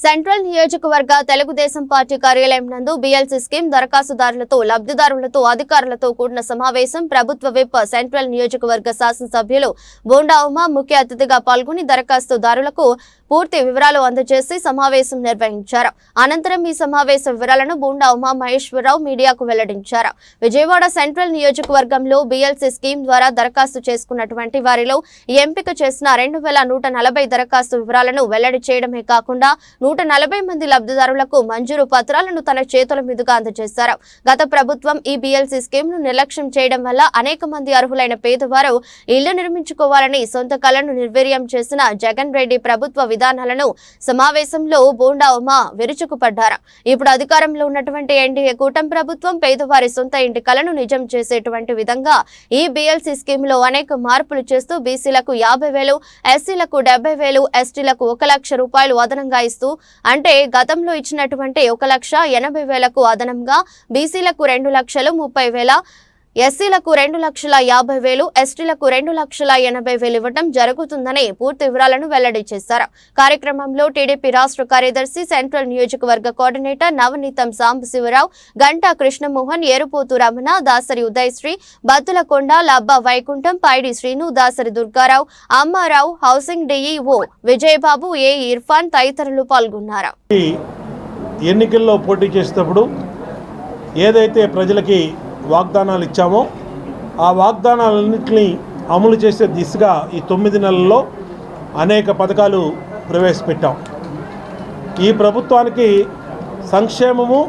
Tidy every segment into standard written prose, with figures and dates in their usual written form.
Central నియోజకవర్గ Telugu Desam party కార్యాలయం నందు బీఎల్సీ స్కీమ్ దరఖాస్తుదారులతో లబ్ధిదారులతో అధికారులతో కూడిన సమావేశం ప్రభుత్వ విప్ సెంట్రల్ నియోజకవర్గ శాసనసభ్యులు బోండా ఉమా ముఖ్య అతిథిగా పాల్గొని దరఖాస్తుదారులకు పూర్తి వివరాలు అందజేసి సమావేశం నిర్వహించారు. అనంతరం ఈ సమావేశ వివరాలను బోండా ఉమా మహేశ్వరరావు మీడియాకు వెల్లడించారు. విజయవాడ సెంట్రల్ నియోజకవర్గంలో బీఎల్సీ స్కీమ్ ద్వారా దరఖాస్తు చేసుకున్నటువంటి వారిలో ఎంపిక చేసిన 2140 దరఖాస్తు వివరాలను వెల్లడి చేయడమే కాకుండా 140 మంది లబ్ధిదారులకు మంజూరు పత్రాలను తన చేతుల మీదుగా అందజేశారు. గత ప్రభుత్వం ఈ బీఎల్సీ స్కీమ్ ను నిర్లక్ష్యం చేయడం వల్ల అనేక మంది అర్హులైన పేదవారు ఇళ్లు నిర్మించుకోవాలని సొంత కలను నిర్వీర్యం చేసిన జగన్ రెడ్డి ప్రభుత్వ విధానాలను సమావేశంలో బోండా ఉమా విరుచుకుపడ్డారు. ఇప్పుడు అధికారంలో ఉన్నటువంటి ఎన్డీఏ కూటమి ప్రభుత్వం పేదవారి సొంత ఇంటి కలను నిజం చేసేటువంటి విధంగా ఈ బీఎల్సీ స్కీమ్ లో అనేక మార్పులు చేస్తూ బీసీలకు 50,000, ఎస్సీలకు 70,000, ఎస్టీలకు 1,00,000 రూపాయలు అదనంగా ఇస్తూ అంటే గతంలో ఇచ్చినటువంటి 1,80,000కు అదనంగా బీసీలకు 2,30,000, ఎస్సీలకు 2,50,000, ఎస్టీలకు 2,80,000 ఇవ్వడం జరుగుతుందని పూర్తి వివరాలను వెల్లడి చేశారు. కార్యక్రమంలో టీడీపీ రాష్ట్ర కార్యదర్శి, సెంట్రల్ నియోజకవర్గ కోఆర్డినేటర్ నవనీతం సాంబశివరావు, గంటా కృష్ణమోహన్, ఏరుపోతు రమణ, దాసరి ఉదయశ్రీ, బత్తులకొండ, లబ్బా వైకుంఠం, పైడి శ్రీను, దాసరి దుర్గారావు, అమ్మారావు, హౌసింగ్ డీఈఓ విజయబాబు, ఏ ఇర్ఫాన్ తదితరులు పాల్గొన్నారు. ఎన్నికల్లో పోటీ చేసేటప్పుడు ఏదైతే ప్రజలకి వాగ్దానాలు ఇచ్చామో ఆ వాగ్దానాలన్నింటినీ అమలు చేసే దిశగా ఈ 9 నెలల్లో అనేక పథకాలు ప్రవేశపెట్టాం. ఈ ప్రభుత్వానికి సంక్షేమము,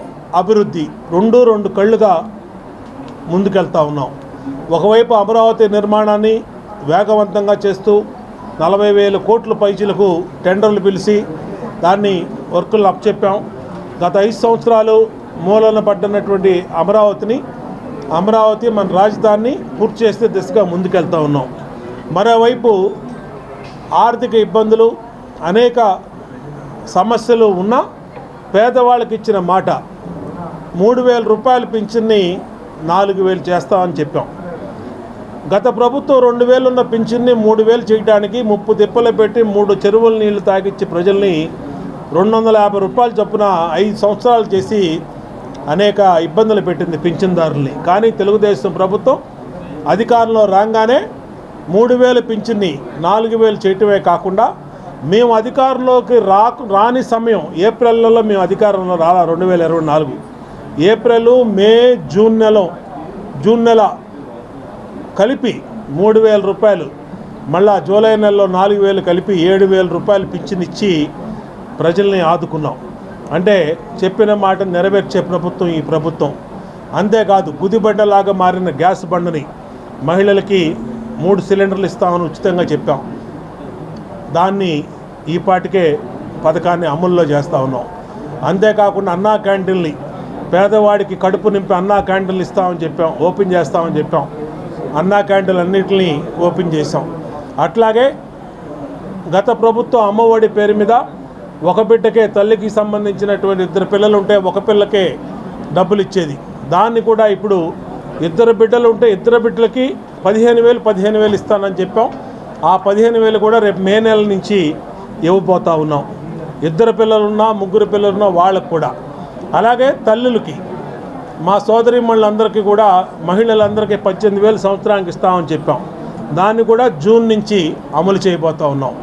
అభివృద్ధి రెండు కళ్ళుగా ముందుకెళ్తా ఉన్నాం. ఒకవైపు అమరావతి నిర్మాణాన్ని వేగవంతంగా చేస్తూ 40,000 కోట్ల పైచీలకు టెండర్లు పిలిచి దాన్ని వర్కులను అప్పచెప్పాం. గత 5 సంవత్సరాలు మూలన పడ్డనటువంటి అమరావతి మన రాజధానిని పూర్తి చేసే దిశగా ముందుకెళ్తా ఉన్నాం. మరోవైపు ఆర్థిక ఇబ్బందులు, అనేక సమస్యలు ఉన్న పేదవాళ్ళకి ఇచ్చిన మాట 3,000 రూపాయల పింఛన్ని 4,000 చేస్తామని చెప్పాం. గత ప్రభుత్వం 2,000 ఉన్న పింఛన్ని 3,000 చేయడానికి 30 తిప్పలు పెట్టి 3 చెరువుల నీళ్లు తాగిచ్చి ప్రజల్ని 250 రూపాయలు చొప్పున 5 సంవత్సరాలు చేసి అనేక ఇబ్బందులు పెట్టింది పింఛన్దారుల్ని. కానీ తెలుగుదేశం ప్రభుత్వం అధికారంలో రాగానే 3,000 పింఛన్ని 4,000 చేయటమే కాకుండా మేము అధికారంలోకి రాని సమయం ఏప్రిల్లో మేము అధికారంలో రాలా 2024 ఏప్రిల్, మే, జూన్ నెల కలిపి 3,000 రూపాయలు, మళ్ళా జూలై నెలలో 4,000 కలిపి 7,000 రూపాయలు పింఛన్ ఇచ్చి ప్రజల్ని ఆదుకున్నాం. అంటే చెప్పిన మాట నెరవేర్చే ప్రభుత్వం ఈ ప్రభుత్వం. అంతేకాదు గుదిబండలాగా మారిన గ్యాస్ బండని మహిళలకి 3 సిలిండర్లు ఇస్తామని ఉచితంగా చెప్పాం. దాన్ని ఈ పాటికే పథకాన్ని అమల్లో చేస్తూ ఉన్నాం. అంతేకాకుండా అన్నా క్యాంటీన్ని పేదవాడికి కడుపు నింపి అన్నా క్యాంటీన్లు ఇస్తామని చెప్పాం, ఓపెన్ చేస్తామని చెప్పాం. అన్నా క్యాంటీన్లు అన్నింటినీ ఓపెన్ చేసాం. అట్లాగే గత ప్రభుత్వం అమ్మఒడి పేరు మీద ఒక బిడ్డకే, తల్లికి సంబంధించినటువంటి 2 పిల్లలు ఉంటే ఒక పిల్లకే డబ్బులు ఇచ్చేది. దాన్ని కూడా ఇప్పుడు 2 బిడ్డలు ఉంటే 2 బిడ్డలకి 15,000 ఇస్తానని చెప్పాం. ఆ 15,000 కూడా రేపు మే నెల నుంచి ఇవ్వబోతూ ఉన్నాం. 2 పిల్లలున్నా 3 పిల్లలున్నా వాళ్ళకు కూడా. అలాగే తల్లులకి, మా సోదరీమణులందరికీ కూడా, మహిళలందరికీ 18,000 సంవత్సరానికి ఇస్తామని చెప్పాం. దాన్ని కూడా జూన్ నుంచి అమలు చేయబోతూ ఉన్నాం.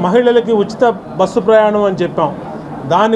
మహిళలకి ఉచిత బస్సు ప్రయాణం అని చెప్పాం. దాన్ని